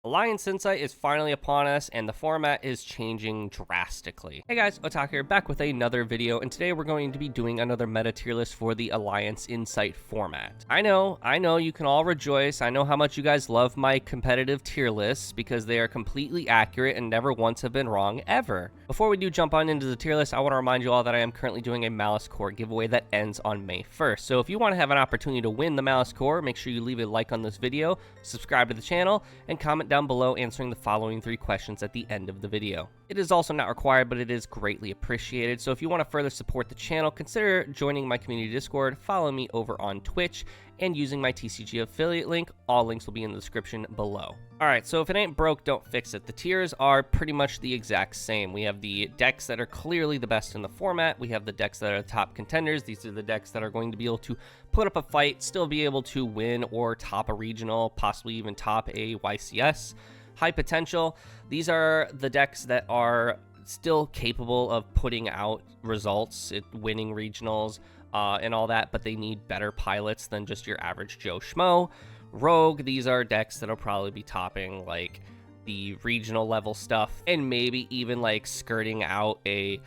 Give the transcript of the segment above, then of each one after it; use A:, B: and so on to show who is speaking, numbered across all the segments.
A: Alliance Insight is finally upon us, and the format is changing drastically. Hey guys, Otak here, back with another video, and today we're going to be doing another meta tier list for the Alliance Insight format. I know, you can all rejoice. I know how much you guys love my competitive tier lists, because they are completely accurate and never once have been wrong, ever. Before we do jump on into the tier list, I want to remind you all that I am currently doing a Malice Core giveaway that ends on May 1st. So if you want to have an opportunity to win the Malice Core, make sure you leave a like on this video, subscribe to the channel, and comment down below answering the following 3 questions at the end of the video. It is also not required, but it is greatly appreciated. So if you want to further support the channel, consider joining my community Discord, follow me over on Twitch, and using my TCG affiliate link. All links will be in the description below. Alright, so if it ain't broke, don't fix it. The tiers are pretty much the exact same. We have the decks that are clearly the best in the format. We have the decks that are the top contenders. These are the decks that are going to be able to put up a fight, still be able to win or top a regional, possibly even top a YCS. High potential. These are the decks that are still capable of putting out results, winning regionals, and all that, but they need better pilots than just your average Joe Schmo. Rogue, these are decks that'll probably be topping like the regional level stuff, and maybe even like skirting out a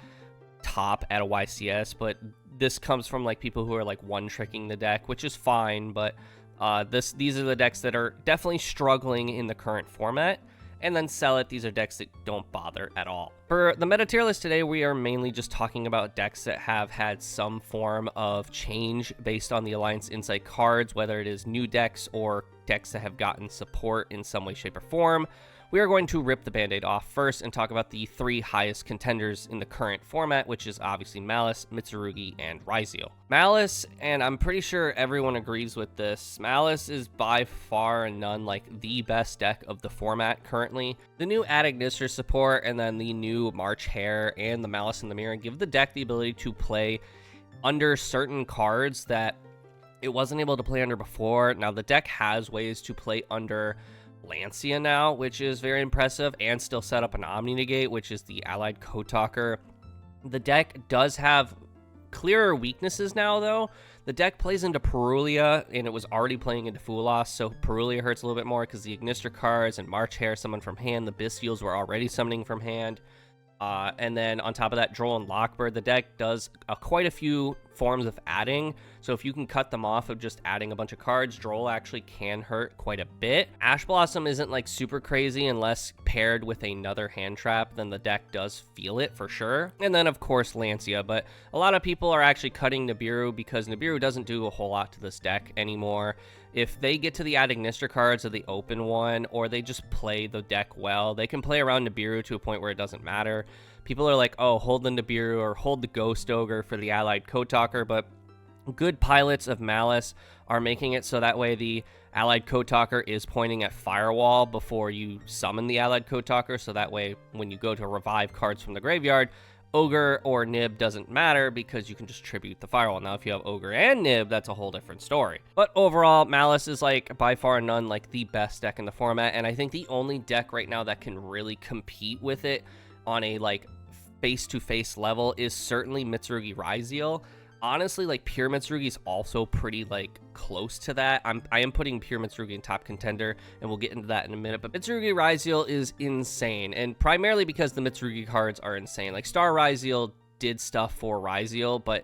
A: top at a YCS, but this comes from like people who are like one-tricking the deck, which is fine, but these are the decks that are definitely struggling in the current format. And then sell it, these are decks that don't bother at all. For the meta tier list today, we are mainly just talking about decks that have had some form of change based on the Alliance Insight cards, whether it is new decks or decks that have gotten support in some way, shape, or form. We are going to rip the band-aid off first and talk about the 3 highest contenders in the current format, which is obviously Malice, Mitsurugi, and Riseal. Malice, and I'm pretty sure everyone agrees with this, Malice is by far and none like the best deck of the format currently. The new Ad Ignister support and then the new March Hare and the Malice in the Mirror give the deck the ability to play under certain cards that it wasn't able to play under before. Now the deck has ways to play under Lancia now, which is very impressive, and still set up an Omni Negate, which is the allied Code Talker. The deck does have clearer weaknesses now, though. The deck plays into Perulia, and it was already playing into Fulos, so Perulia hurts a little bit more because the Ignister cards and March Hare summon from hand. The Bystials were already summoning from hand. And then on top of that, Droll and Lockbird, the deck does quite a few forms of adding. So if you can cut them off of just adding a bunch of cards, Droll actually can hurt quite a bit. Ash Blossom isn't like super crazy unless paired with another hand trap, then the deck does feel it for sure. And then of course Lancia, but a lot of people are actually cutting Nibiru because Nibiru doesn't do a whole lot to this deck anymore. If they get to the Ad Ignister cards or the open one, or they just play the deck well, they can play around Nibiru to a point where it doesn't matter. People are like, oh, hold the Nibiru or hold the Ghost Ogre for the allied Code Talker, but good pilots of Malice are making it so that way the allied Code Talker is pointing at Firewall before you summon the allied Code Talker, so that way when you go to revive cards from the graveyard, Ogre or Nib doesn't matter because you can just tribute the Firewall. Now, if you have Ogre and Nib, that's a whole different story. But overall, Malice is like by far and none like the best deck in the format, and I think the only deck right now that can really compete with it on a like face-to-face level is certainly Mitsurugi Riseal. Honestly, like pure Mitsurugi is also pretty like close to that. I am putting pure Mitsurugi in top contender, and we'll get into that in a minute. But Mitsurugi Riseal is insane, and primarily because the Mitsurugi cards are insane. Like Star Riseal did stuff for Riseal, but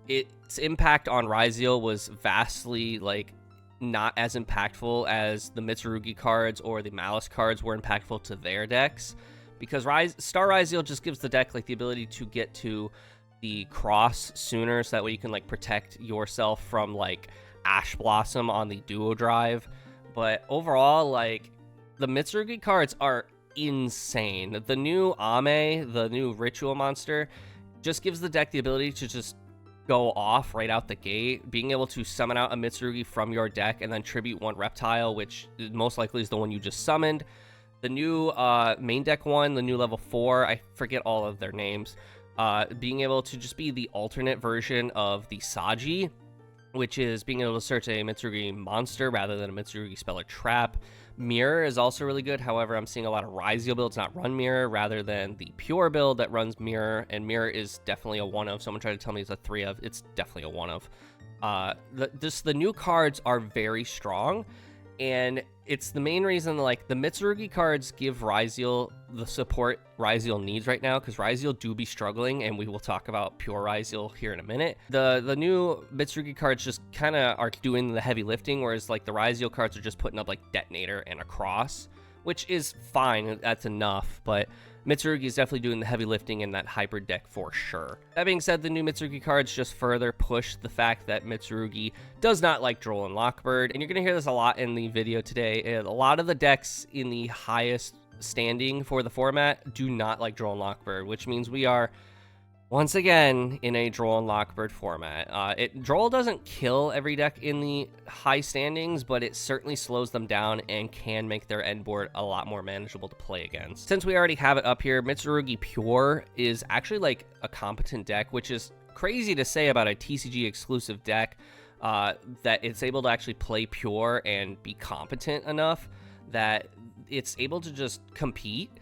A: its impact on Riseal was vastly like not as impactful as the Mitsurugi cards or the Malice cards were impactful to their decks, because Star Riseal just gives the deck like the ability to get to the cross sooner, so that way you can like protect yourself from like Ash Blossom on the duo drive. But overall, like the Mitsurugi cards are insane. The new Ame, the new ritual monster, just gives the deck the ability to just go off right out the gate, being able to summon out a Mitsurugi from your deck and then tribute one reptile, which most likely is the one you just summoned. The new main deck one, the new level 4, I forget all of their names, being able to just be the alternate version of the Saji, which is being able to search a Mitsurugi monster rather than a Mitsurugi spell or trap. Mirror is also really good. However, I'm seeing a lot of Riseal builds not run Mirror rather than the pure build that runs Mirror, and Mirror is definitely a 1 of. Someone tried to tell me it's a 3 of. It's definitely a 1 of. The new cards are very strong, And it's the main reason, like, the Mitsurugi cards give Riseal the support Riseal needs right now, because Riseal do be struggling, and we will talk about pure Riseal here in a minute. The new Mitsurugi cards just kind of are doing the heavy lifting, whereas, like, the Riseal cards are just putting up, like, Detonator and a Cross, which is fine, that's enough, but Mitsurugi is definitely doing the heavy lifting in that hybrid deck for sure. That being said, the new Mitsurugi cards just further push the fact that Mitsurugi does not like Droll and Lockbird, and you're going to hear this a lot in the video today. A lot of the decks in the highest standing for the format do not like Droll and Lockbird, which means we are once again in a Droll and Lockbird format. Droll doesn't kill every deck in the high standings, but it certainly slows them down and can make their end board a lot more manageable to play against. Since we already have it up here, Mitsurugi Pure is actually like a competent deck, which is crazy to say about a TCG exclusive deck, that it's able to actually play Pure and be competent enough that it's able to just compete.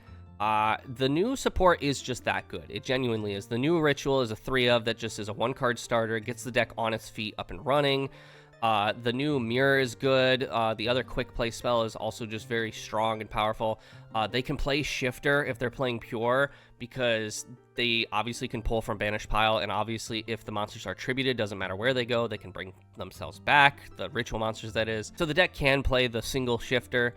A: The new support is just that good. It genuinely is. The new Ritual is a 3-of that just is a 1-card starter, gets the deck on its feet up and running. The new Mirror is good. The other quick play spell is also just very strong and powerful. They can play Shifter if they're playing Pure, because they obviously can pull from Banished Pile, and obviously if the monsters are tributed, doesn't matter where they go, they can bring themselves back, the Ritual monsters that is. So the deck can play the single Shifter.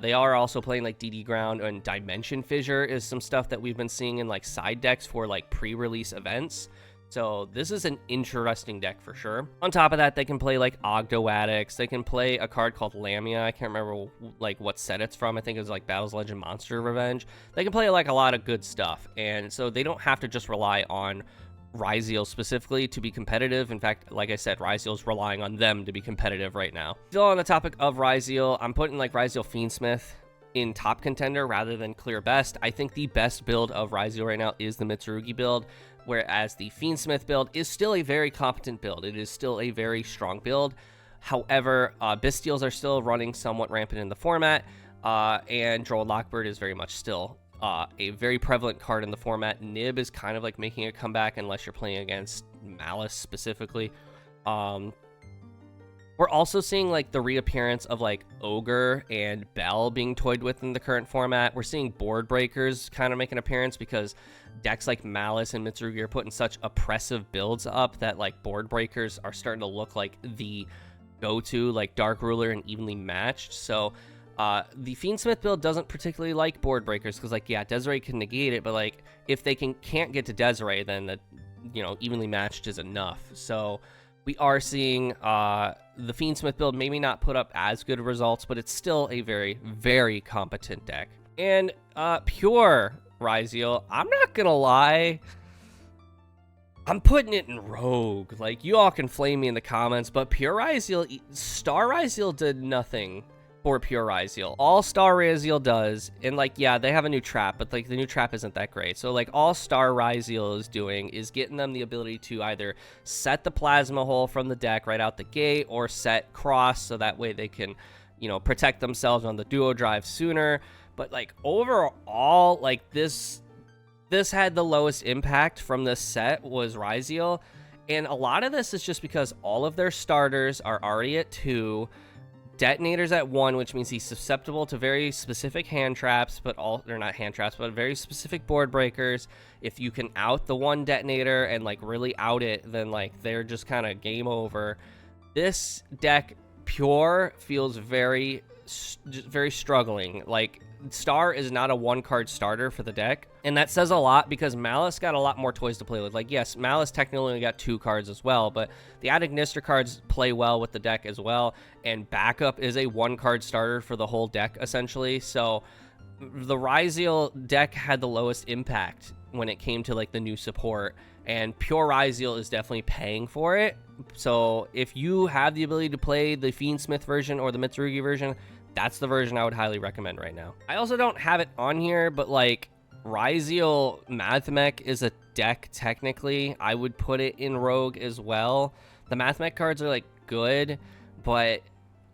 A: They are also playing like DD Ground, and Dimension Fissure is some stuff that we've been seeing in like side decks for like pre-release events. So this is an interesting deck for sure. On top of that, they can play like Ogdoadics. They can play a card called Lamia. I can't remember like what set it's from. I think it was like Battle's Legend Monster Revenge. They can play like a lot of good stuff, and so they don't have to just rely on Riseal specifically to be competitive. In fact, like I said, Riseal's relying on them to be competitive right now. Still on the topic of Riseal, I'm putting like Riseal Fiendsmith in top contender rather than clear best. I think the best build of Riseal right now is the Mitsurugi build, whereas the Fiendsmith build is still a very competent build. It is still a very strong build. However, Bystials are still running somewhat rampant in the format, and Droll Lockbird is very much still a very prevalent card in the format. Nib is kind of like making a comeback unless you're playing against Malice specifically. We're also seeing like the reappearance of like Ogre and Bell being toyed with in the current format. We're seeing Board Breakers kind of make an appearance because decks like Malice and Mitsurugi are putting such oppressive builds up that like Board Breakers are starting to look like the go-to, like Dark Ruler and evenly matched. So the Fiendsmith build doesn't particularly like Board Breakers because, like, yeah, Desiree can negate it, but like if they can't get to Desiree, then the, you know, evenly matched is enough. So we are seeing the Fiendsmith build maybe not put up as good results, but it's still a very, very competent deck. And pure Riseal, I'm not gonna lie, I'm putting it in Rogue. Like, you all can flame me in the comments, but pure Riseal, Star Riseal did nothing for pure Riseal. All Star Riseal does, and like, yeah, they have a new trap, but like the new trap isn't that great. So like all Star Riseal is doing is getting them the ability to either set the Plasma Hole from the deck right out the gate, or set Cross so that way they can, you know, protect themselves on the duo drive sooner. But like overall, like this had the lowest impact from this set was Riseal, and a lot of this is just because all of their starters are already at 2. Detonator's at 1, which means he's susceptible to very specific hand traps, but they're not hand traps, but very specific board breakers. If you can out the one detonator and like really out it, then like they're just kind of game over. This deck pure feels very struggling. Like, Star is not a 1-card starter for the deck, and that says a lot because Malice got a lot more toys to play with. Like, yes, Malice technically only got 2 cards as well, but the Adagnister cards play well with the deck as well, and Backup is a 1-card starter for the whole deck, essentially. So the Riseal deck had the lowest impact when it came to like the new support, and pure Riseal is definitely paying for it. So if you have the ability to play the Fiendsmith version or the Mitsurugi version, that's the version I would highly recommend right now. I also don't have it on here, but like Riseal Mathmech is a deck technically. I would put it in Rogue as well. The Mathmech cards are like good, but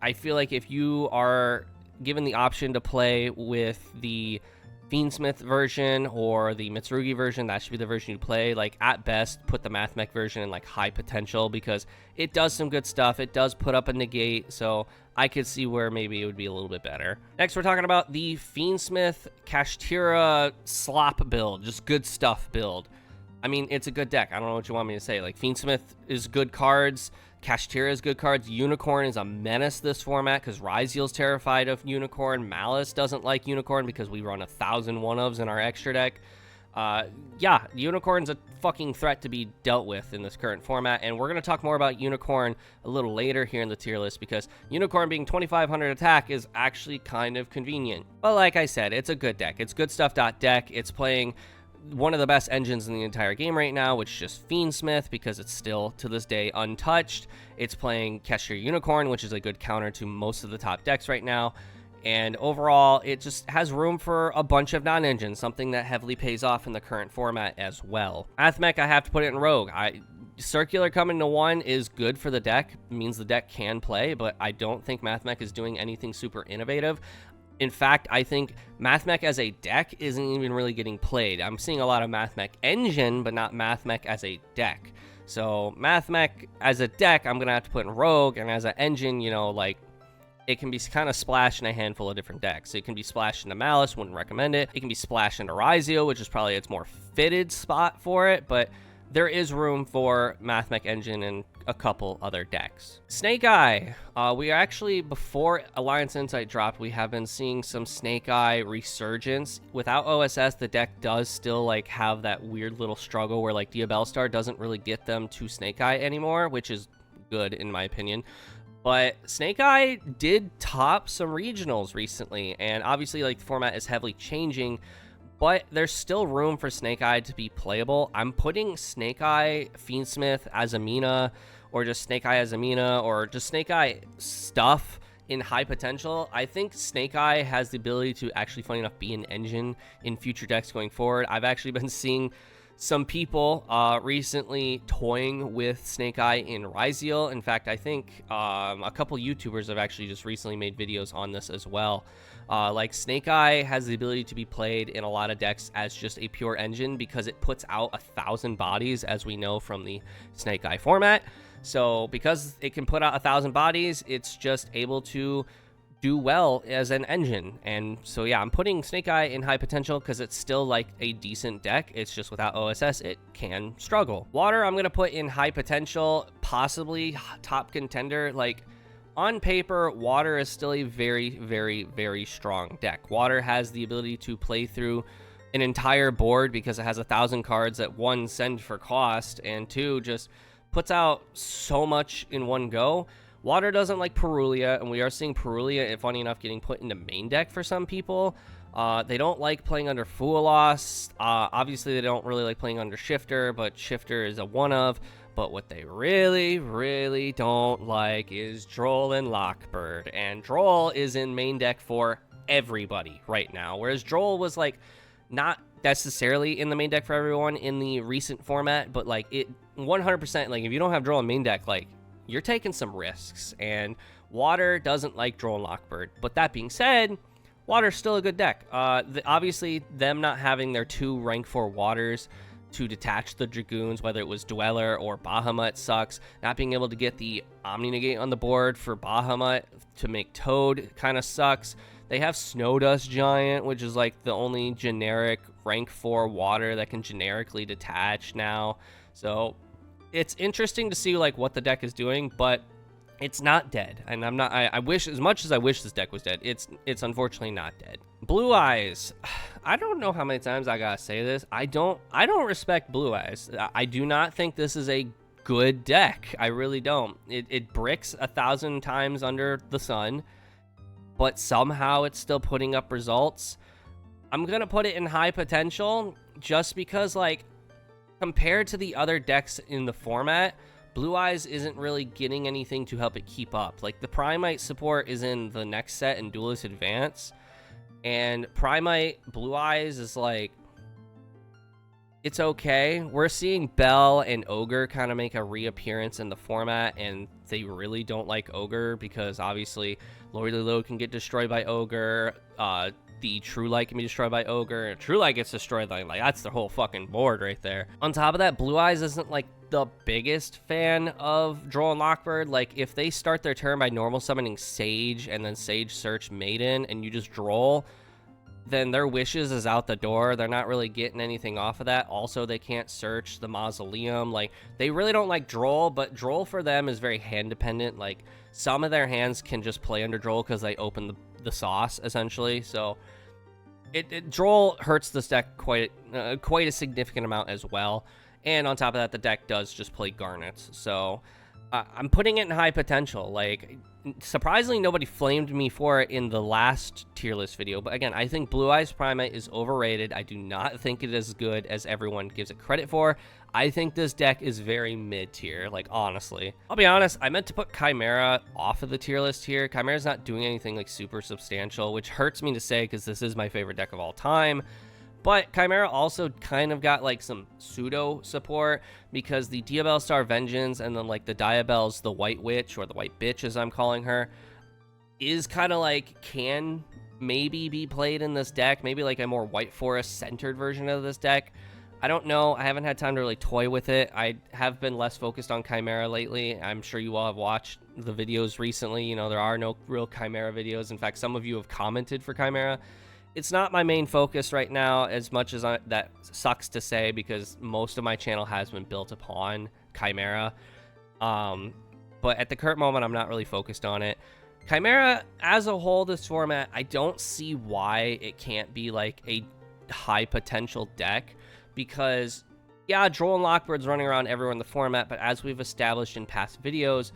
A: I feel like if you are given the option to play with the Fiendsmith version or the Mitsurugi version, that should be the version you play. Like, at best, put the Mathmech version in like high potential because it does some good stuff. It does put up a negate, so I could see where maybe it would be a little bit better. Next, we're talking about the Fiendsmith Kashtira slop build, just good stuff build. I mean, it's a good deck. I don't know what you want me to say. Like, Fiendsmith is good cards. Kashtira is good cards. Unicorn is a menace this format because Riseal's terrified of Unicorn. Malice doesn't like Unicorn because we run 1,000 one-ofs in our extra deck. Yeah, Unicorn's a fucking threat to be dealt with in this current format, and we're going to talk more about Unicorn a little later here in the tier list because Unicorn being 2,500 attack is actually kind of convenient. But like I said, it's a good deck. It's good stuff.deck. It's playing one of the best engines in the entire game right now, which is just Fiendsmith because it's still to this day untouched. It's playing Kashtira Unicorn, which is a good counter to most of the top decks right now. And overall, it just has room for a bunch of non-engines, something that heavily pays off in the current format as well. Mathmech, I have to put it in Rogue. Circular coming to 1 is good for the deck. It means the deck can play, but I don't think Mathmech is doing anything super innovative. In fact, I think Mathmech as a deck isn't even really getting played. I'm seeing a lot of Mathmech engine, but not Mathmech as a deck. So Mathmech as a deck, I'm going to have to put in Rogue, and as an engine, you know, like, it can be kind of splashed in a handful of different decks. It can be splashed into Malice, wouldn't recommend it. It can be splashed into Riseal, which is probably its more fitted spot for it, but there is room for Mathmech engine and a couple other decks. Snake Eye. We are actually, before Alliance Insight dropped, we have been seeing some Snake Eye resurgence. Without OSS, the deck does still like have that weird little struggle where like Droll Ubell doesn't really get them to Snake Eye anymore, which is good in my opinion. But Snake Eye did top some regionals recently, and obviously like the format is heavily changing, but there's still room for Snake Eye to be playable. I'm putting Snake Eye, Fiendsmith, Azamina, or just Snake Eye Azamina, or just Snake Eye stuff in high potential. I think Snake Eye has the ability to actually, funny enough, be an engine in future decks going forward. I've actually been seeing some people recently toying with Snake Eye in Riseal. In fact, I think a couple YouTubers have actually just recently made videos on this as well. Like, Snake Eye has the ability to be played in a lot of decks as just a pure engine because it puts out 1,000 bodies, as we know from the Snake Eye format. So because it can put out 1,000 bodies, it's just able to do well as an engine. And so yeah, I'm putting Snake Eye in high potential because it's still like a decent deck. It's just without OSS it can struggle. Water, I'm gonna put in high potential, possibly top contender. Like, on paper, Water is still a very, very, very strong deck. Water has the ability to play through an entire board because it has 1,000 cards that, one, send for cost, and two, just puts out so much in one go. Water doesn't like Perulia, and we are seeing Perulia, funny enough, getting put into main deck for some people. They don't like playing under Fuelos. Obviously, they don't really like playing under Shifter, but Shifter is a one-of. But what they really, really don't like is Droll and Lockbird. And Droll is in main deck for everybody right now, whereas Droll was, like, not necessarily in the main deck for everyone in the recent format, but, like, it 100%, like, if you don't have Droll in main deck, like, you're taking some risks, and Water doesn't like Droll and Lockbird. But that being said, Water's still a good deck. Obviously, them not having their 2 rank 4 Waters to detach the Dragoons, whether it was Dweller or Bahamut, sucks. Not being able to get the Omni Negate on the board for Bahamut to make Toad kind of sucks. They have Snowdust Giant, which is like the only generic rank 4 Water that can generically detach now. So it's interesting to see like what the deck is doing, but it's not dead. And I'm not, I wish, as much as I wish this deck was dead, it's unfortunately not dead. Blue Eyes. I don't know how many times I gotta say this. I don't respect Blue Eyes. I do not think this is a good deck. I really don't. It bricks 1,000 times under the sun, but somehow it's still putting up results. I'm gonna put it in high potential just because, like, compared to the other decks in the format, Blue Eyes isn't really getting anything to help it keep up. Like, the Primite support is in the next set in Duelist Advance, and Primite Blue Eyes is like, it's okay. We're seeing Bell and Ogre kind of make a reappearance in the format, and they really don't like Ogre because obviously Lord of the Load can get destroyed by Ogre. the True Light can be destroyed by Ogre, and True Light gets destroyed, like that's the whole fucking board right there. On top of that, Blue Eyes isn't like the biggest fan of Droll and Lockbird. Like if they start their turn by normal summoning Sage and then Sage Search Maiden and you just Droll, then their wishes is out the door. They're not really getting anything off of that. Also, they can't search the Mausoleum. Like, they really don't like Droll, but Droll for them is very hand dependent. Like, some of their hands can just play under Droll because they open the sauce, essentially. So, Droll hurts this deck quite a significant amount as well. And on top of that, the deck does just play Garnets. So, I'm putting it in high potential. Like, surprisingly, nobody flamed me for it in the last tier list video. But again, I think Blue Eyes Primate is overrated. I do not think it is as good as everyone gives it credit for. I think this deck is very mid-tier, like, honestly. I'll be honest, I meant to put Chimera off of the tier list here. Chimera's not doing anything, like, super substantial, which hurts me to say because this is my favorite deck of all time. But Chimera also kind of got, like, some pseudo support because the Diabell Star Vengeance and then, like, the Diabell's the White Witch, or the White Bitch as I'm calling her, is kind of, like, can maybe be played in this deck. Maybe, like, a more White Forest-centered version of this deck. I don't know. I haven't had time to really toy with it. I have been less focused on Chimera lately. I'm sure you all have watched the videos recently. You know, there are no real Chimera videos. In fact, some of you have commented for Chimera. It's not my main focus right now, as much as that sucks to say, because most of my channel has been built upon Chimera. But at the current moment, I'm not really focused on it. Chimera, as a whole, this format, I don't see why it can't be like a high potential deck, because, yeah, Droll and Lockbird's running around everywhere in the format, but as we've established in past videos,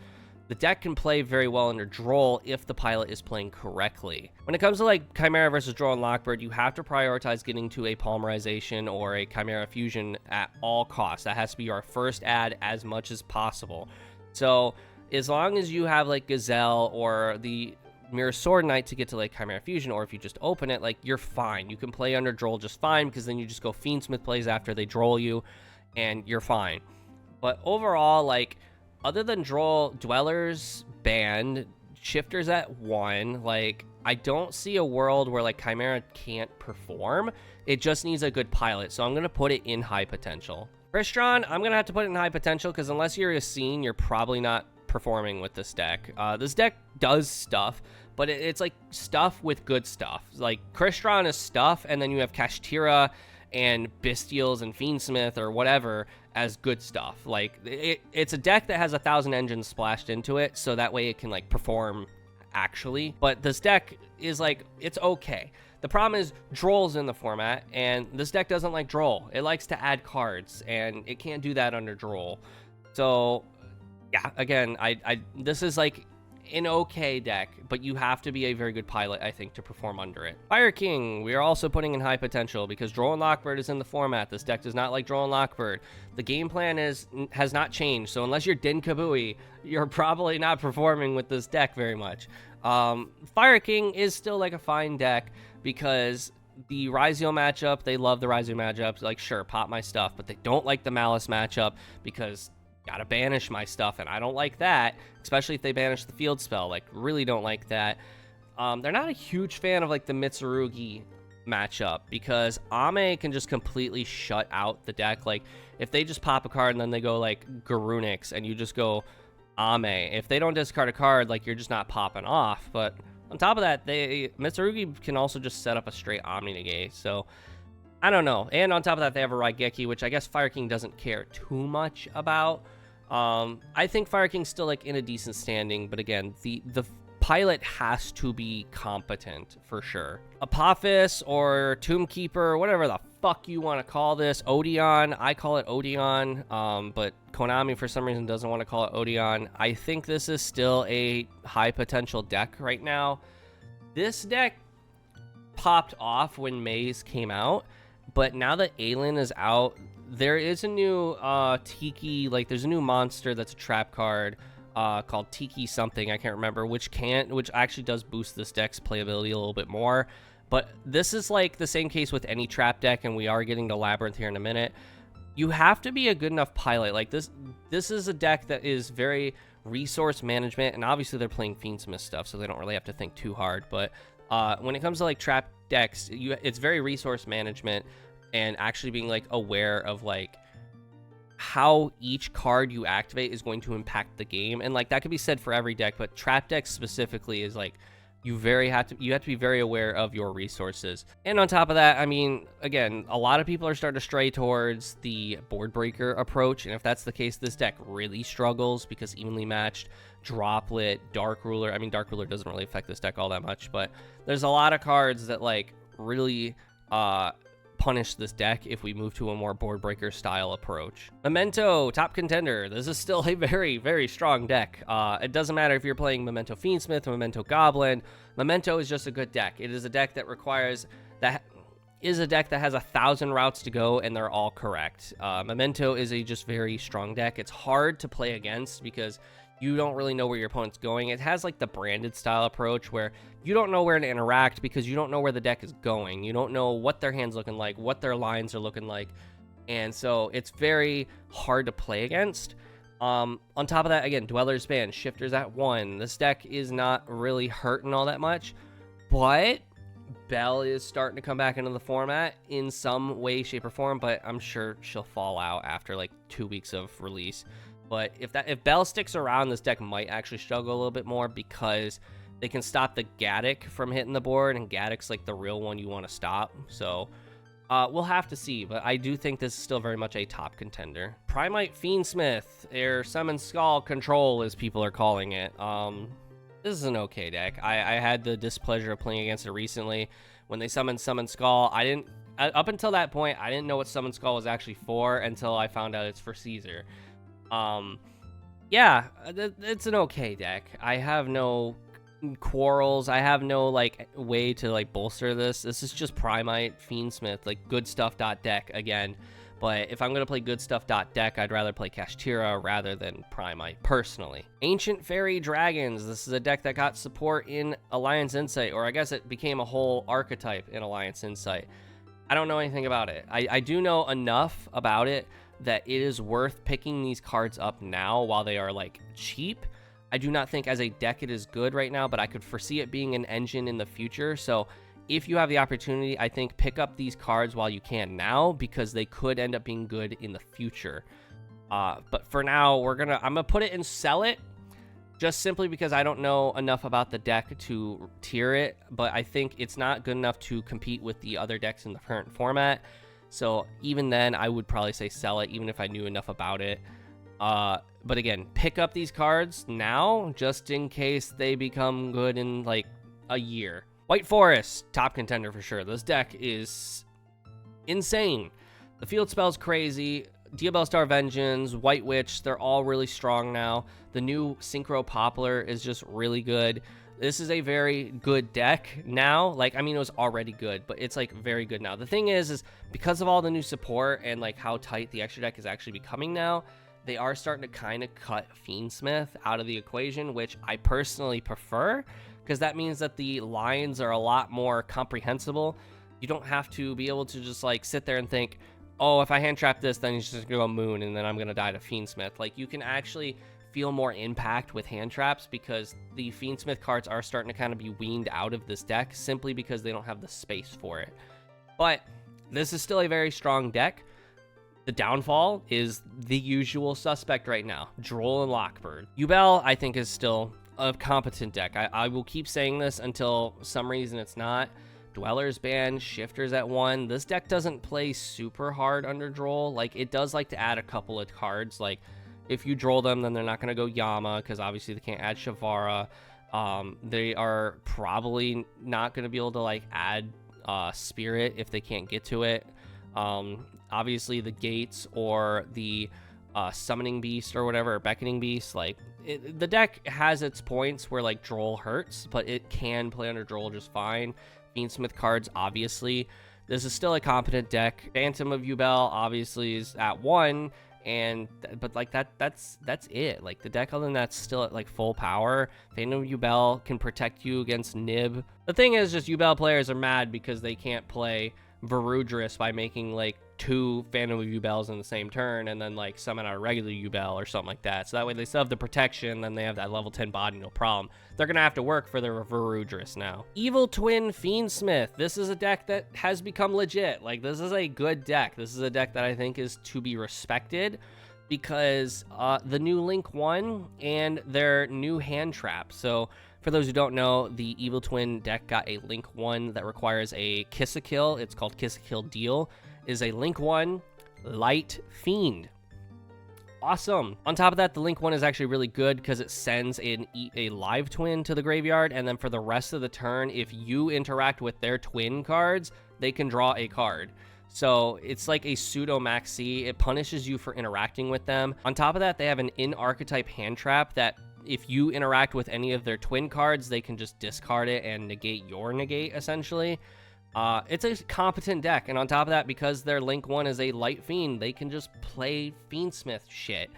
A: the deck can play very well under Droll if the pilot is playing correctly. When it comes to like Chimera versus Droll and Lockbird, you have to prioritize getting to a Polymerization or a Chimera Fusion at all costs. That has to be your first add as much as possible. So as long as you have like Gazelle or the Mirror Sword Knight to get to like Chimera Fusion, or if you just open it, like, you're fine. You can play under Droll just fine, because then you just go Fiendsmith plays after they Droll you, and you're fine. But overall, like, other than Droll, Dwellers banned, Shifters at 1, like, I don't see a world where, like, Chimera can't perform. It just needs a good pilot, so I'm going to put it in high potential. Crystron, I'm going to have to put it in high potential, because unless you're a scene, you're probably not performing with this deck. This deck does stuff, but it's, like, stuff with good stuff. Like, Crystron is stuff, and then you have Kashtira and Bestials and Fiendsmith or whatever as good stuff. Like, it's a deck that has 1,000 engines splashed into it, so that way it can, like, perform actually. But this deck is, like, it's okay. The problem is Droll's in the format, and this deck doesn't like Droll. It likes to add cards, and it can't do that under Droll. So, yeah, again, this is, like, an okay deck, but you have to be a very good pilot, I think, to perform under it. Fire King, we are also putting in high potential because Droll and Lockbird is in the format. This deck does not like Droll and Lockbird. The game plan has not changed, so unless you're Din Kabui, you're probably not performing with this deck very much. Fire King is still like a fine deck because the Riseal matchup, they love the Riseal matchups. Like, sure, pop my stuff, but they don't like the Malice matchup because gotta banish my stuff, and I don't like that, especially if they banish the field spell. Like, really don't like that. They're not a huge fan of, like, the Mitsurugi matchup because Ame can just completely shut out the deck. Like, if they just pop a card and then they go, like, Garunix, and you just go Ame, if they don't discard a card, like, you're just not popping off. But on top of that, Mitsurugi can also just set up a straight Omni Negate, so I don't know. And on top of that, they have a Raigeki, which I guess Fire King doesn't care too much about. I think Fire King's still, like, in a decent standing, but again, the pilot has to be competent for sure. Apophis or Tombkeeper, whatever the fuck you want to call this. Odeon, I call it Odeon, but Konami for some reason doesn't want to call it Odeon. I think this is still a high potential deck right now. This deck popped off when Maze came out, but now that ALIN is out, there is a new Tiki, like, there's a new monster that's a trap card called Tiki something, I can't remember, which actually does boost this deck's playability a little bit more. But this is, like, the same case with any trap deck, and we are getting to Labyrinth here in a minute. You have to be a good enough pilot. Like, this is a deck that is very resource management, and obviously they're playing Fiendsmith stuff, so they don't really have to think too hard, but When it comes to like trap decks, it's very resource management and actually being like aware of like how each card you activate is going to impact the game. And like that could be said for every deck, but trap decks specifically is like you have to be very aware of your resources. And on top of that, I mean, again, a lot of people are starting to stray towards the board breaker approach, and if that's the case, this deck really struggles because evenly matched, droplet, dark ruler. I mean, dark ruler doesn't really affect this deck all that much, but there's a lot of cards that like really punish this deck if we move to a more board breaker style approach. Momento, top contender. This is still a very, very strong deck. It doesn't matter if you're playing Momento Fiendsmith, Momento Goblin. Momento is just a good deck. It is a deck that has 1,000 routes to go, and they're all correct. Momento is a just very strong deck. It's hard to play against because you don't really know where your opponent's going. It has like the branded style approach where you don't know where to interact because you don't know where the deck is going. You don't know what their hand's looking like, what their lines are looking like. And so it's very hard to play against. On top of that, again, Dweller's Band, Shifters at 1. This deck is not really hurting all that much, but Belle is starting to come back into the format in some way, shape, or form, but I'm sure she'll fall out after like 2 weeks of release. But if Belle sticks around, this deck might actually struggle a little bit more because they can stop the Gaddock from hitting the board, and Gaddock's like the real one you want to stop. So we'll have to see, but I do think this is still very much a top contender. Primite Fiendsmith, or Summon Skull Control as people are calling it. This is an okay deck. I had the displeasure of playing against it recently. When they summoned Summon Skull, up until that point, I didn't know what Summon Skull was actually for until I found out it's for Caesar. Yeah, it's an okay deck. I have no quarrels. I have no like way to like bolster this. This is just Primite Fiendsmith, like good stuff deck again. But if I'm gonna play good stuff deck, I'd rather play Kashtira rather than Primite personally. Ancient Fairy Dragons. This is a deck that got support in Alliance Insight, or I guess it became a whole archetype in Alliance Insight. I don't know anything about it. I do know enough about it that it is worth picking these cards up now while they are like cheap. I do not think as a deck it is good right now, but I could foresee it being an engine in the future. So if you have the opportunity, I think pick up these cards while you can now, because they could end up being good in the future. But for now, I'm gonna put it and sell it, just simply because I don't know enough about the deck to tier it. But I think it's not good enough to compete with the other decks in the current format. So even then, I would probably say sell it, even if I knew enough about it. But again, pick up these cards now, just in case they become good in like a year. White Forest, top contender for sure. This deck is insane. The field spell's crazy. Diabell Star Vengeance, White Witch, they're all really strong now. The new Synchro Poplar is just really good. This is a very good deck now. Like, I mean, it was already good, but it's like very good now. The thing is because of all the new support and like how tight the extra deck is actually becoming now, they are starting to kind of cut Fiendsmith out of the equation, which I personally prefer, because that means that the lines are a lot more comprehensible. You don't have to be able to just like sit there and think, oh, if I hand trap this, then he's just gonna go Moon and then I'm gonna die to Fiendsmith. Like, you can actually feel more impact with hand traps, because the Fiendsmith cards are starting to kind of be weaned out of this deck simply because they don't have the space for it. But this is still a very strong deck. The downfall is the usual suspect right now, Droll and Lockbird. Ubell, I think, is still a competent deck. I will keep saying this until some reason it's not. Dweller's Band, Shifters at 1. This deck doesn't play super hard under Droll. Like, it does like to add a couple of cards. Like, if you Droll them, then they're not going to go Yama, because obviously they can't add Shavara. They are probably not going to be able to like add Spirit if they can't get to it. Obviously the Gates or the Summoning Beast or whatever, or Beckoning Beast, like the deck has its points where like Droll hurts, but it can play under Droll just fine. Fiendsmith cards, obviously. This is still a competent deck. Phantom of Ubell obviously is at 1, but like that's it. Like, the deck other than that's still at like full power. Phantom of Ubell can protect you against Nib. The thing is, just Ubell players are mad because they can't play Varudris by making like 2 Phantom of Ubells in the same turn and then like summon out a regular Ubell or something like that. So that way they still have the protection, then they have that level 10 body, no problem. They're gonna have to work for their Varudris now. Evil Twin Fiendsmith. This is a deck that has become legit. Like, this is a good deck. This is a deck that I think is to be respected because the new Link 1 and their new hand trap. So for those who don't know, the Evil Twin deck got a Link 1 that requires a Kiss a Kill. It's called Kiss a Kill Deal. Is a Link 1 light Fiend. Awesome. On top of that, the Link 1 is actually really good because it sends a live twin to the graveyard, and then for the rest of the turn, if you interact with their twin cards, they can draw a card. So it's like a pseudo max C. It punishes you for interacting with them. On top of that, they have an in-archetype hand trap that if you interact with any of their twin cards, they can just discard it and negate your negate, essentially. It's a competent deck, and on top of that, because their Link 1 is a light Fiend, they can just play Fiendsmith shit.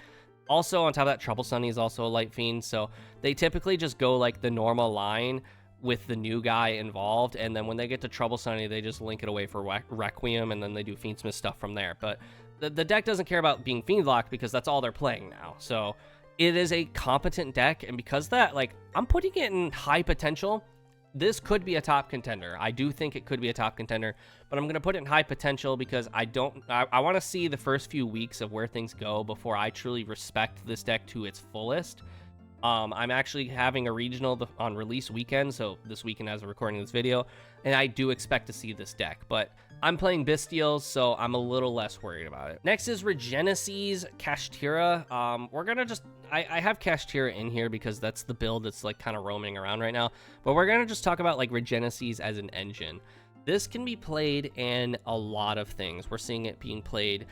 A: Also, on top of that, Trouble Sunny is also a light Fiend, so they typically just go like the normal line with the new guy involved, and then when they get to Trouble Sunny, they just link it away for Requiem, and then they do Fiendsmith stuff from there. But the deck doesn't care about being Fiend locked because that's all they're playing now. So it is a competent deck, and because of that, like, I'm putting it in high potential. This could be a top contender. I do think it could be a top contender, but I'm going to put it in high potential because I want to see the first few weeks of where things go before I truly respect this deck to its fullest. I'm actually having a regional on release weekend, so this weekend as we're recording this video, and I do expect to see this deck, but I'm playing Bystials, so I'm a little less worried about it. Next is Regenesis Kashtira. We're gonna just, I have Kashtira in here because that's the build that's like kind of roaming around right now, but we're gonna just talk about like Regenesis as an engine. This can be played in a lot of things. We're seeing it being played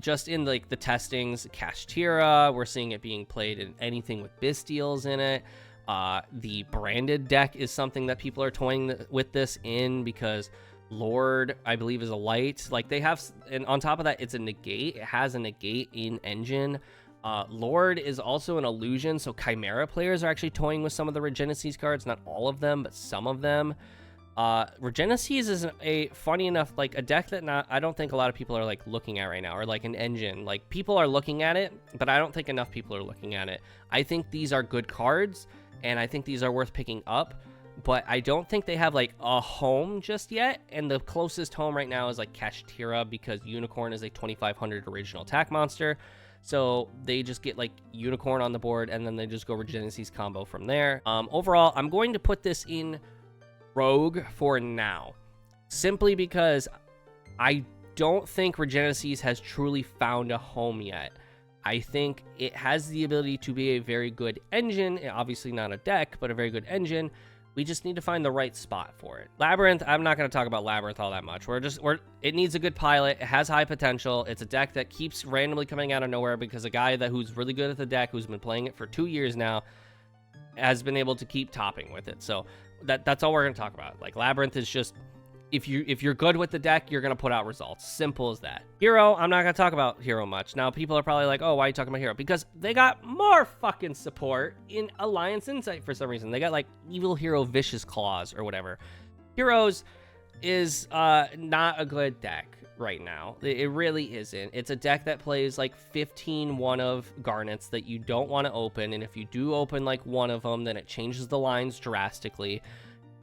A: just in like the testings, Kashtira. We're seeing it being played in anything with Bystials in it. The branded deck is something that people are toying with this in because Lord, I believe, is a light. Like, they have, and on top of that, it's a negate. It has a negate in engine. Lord is also an illusion, so Chimera players are actually toying with some of the Regenesis cards. Not all of them, but some of them. Regenesis is a funny enough, like, a deck that I don't think a lot of people are like looking at right now, or like an engine. Like, people are looking at it, but I don't think enough people are looking at it. I think these are good cards, and I think these are worth picking up, but I don't think they have like a home just yet. And the closest home right now is like Kashtira, because Unicorn is a 2500 original attack monster. So they just get like Unicorn on the board, and then they just go Regenesis combo from there. Overall, I'm going to put this in Rogue for now, simply because I don't think Regenesis has truly found a home yet. I think it has the ability to be a very good engine, obviously not a deck, but a very good engine. We just need to find the right spot for it. Labyrinth, I'm not going to talk about Labyrinth all that much. It needs a good pilot. It has high potential. It's a deck that keeps randomly coming out of nowhere because a guy who's really good at the deck, who's been playing it for 2 years now, has been able to keep topping with it. So that's all we're going to talk about. Like, Labyrinth is just, if you're good with the deck, you're going to put out results. Simple as that. Hero, I'm not going to talk about Hero much. Now, people are probably like, oh, why are you talking about Hero? Because they got more fucking support in Alliance Insight for some reason. They got, like, Evil Hero Vicious Claws or whatever. Heroes is not a good deck right now. It really isn't. It's a deck that plays, like, 15 one-of Garnets that you don't want to open, and if you do open, like, one of them, then it changes the lines drastically.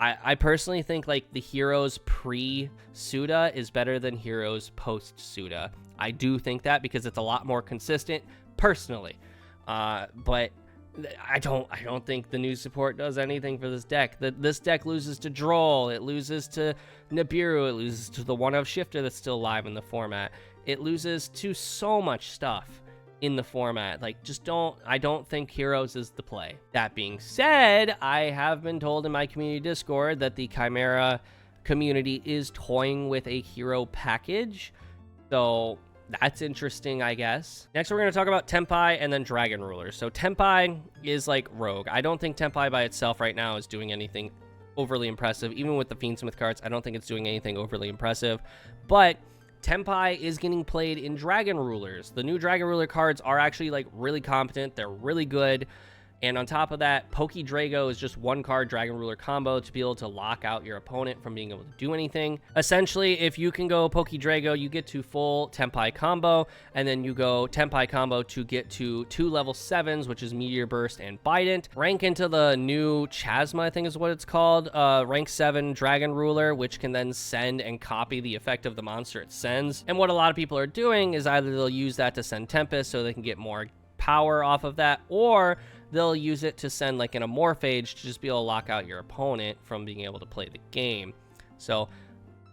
A: I personally think, like, the Heroes pre-Suda is better than Heroes post-Suda. I do think that because it's a lot more consistent, personally. But I don't think the new support does anything for this deck. This deck loses to Droll, it loses to Nibiru, it loses to the one-of Shifter that's still alive in the format. It loses to so much stuff in the format. Like, I don't think Heroes is the play. That being said, I have been told in my community Discord that the Chimera community is toying with a hero package, so that's interesting, I guess. Next, we're going to talk about Tenpai and then Dragon Ruler. So Tenpai is like Rogue. I don't think Tenpai by itself right now is doing anything overly impressive. Even with the Fiendsmith cards, I don't think it's doing anything overly impressive, but Tenpai is getting played in Dragon Rulers. The new Dragon Ruler cards are actually, like, really competent. They're really good. And on top of that, Drago is just 1 card Dragon Ruler combo to be able to lock out your opponent from being able to do anything. Essentially, if you can go Drago, you get to full Tenpai combo, and then you go Tenpai combo to get to 2 level 7s, which is Meteor Burst and Bident. Rank into the new Chasma, I think is what it's called, rank 7 Dragon Ruler, which can then send and copy the effect of the monster it sends. And what a lot of people are doing is either they'll use that to send Tempest so they can get more power off of that, or they'll use it to send like an Amorphage to just be able to lock out your opponent from being able to play the game. So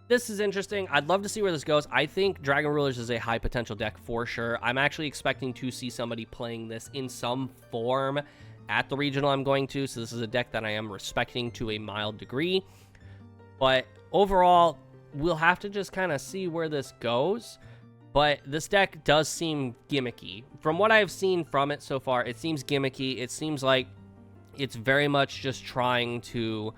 A: this is interesting. I'd love to see where this goes. I think Dragon Rulers is a high potential deck for sure. I'm actually expecting to see somebody playing this in some form at the regional I'm going to, so this is a deck that I am respecting to a mild degree. But overall, we'll have to just kind of see where this goes. But this deck does seem gimmicky. From what I've seen from it so far, it seems gimmicky. It seems like it's very much just trying to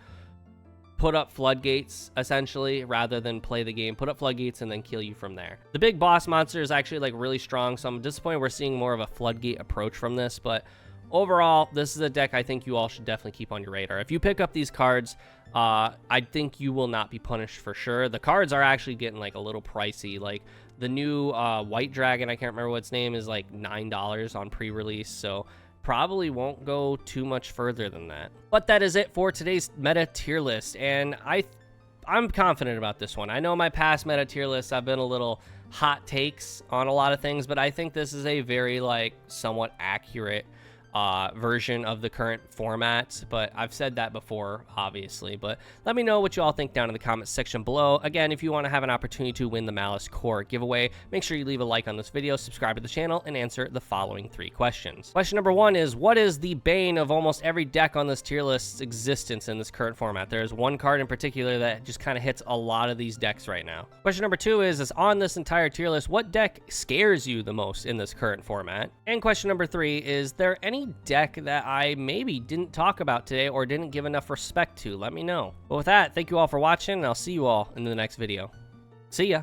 A: put up floodgates, essentially, rather than play the game. Put up floodgates and then kill you from there. The big boss monster is actually like really strong, so I'm disappointed we're seeing more of a floodgate approach from this. But overall, this is a deck I think you all should definitely keep on your radar. If you pick up these cards, I think you will not be punished for sure. The cards are actually getting like a little pricey. Like the new White Dragon, I can't remember what its name, is like $9 on pre-release, so probably won't go too much further than that. But that is it for today's meta tier list, and I'm confident about this one. I know my past meta tier lists, I've been a little hot takes on a lot of things, but I think this is a very like somewhat accurate version of the current format. But I've said that before, obviously. But let me know what you all think down in the comments section below. Again, if you want to have an opportunity to win the Malice Core giveaway, make sure you leave a like on this video, subscribe to the channel, and answer the following 3 questions. Question number 1 is, what is the bane of almost every deck on this tier list's existence in this current format? There's one card in particular that just kind of hits a lot of these decks right now. Question number 2 is on this entire tier list, what deck scares you the most in this current format? And question number 3 is there any deck that I maybe didn't talk about today or didn't give enough respect to? Let me know. But with that, thank you all for watching, and I'll see you all in the next video. See ya.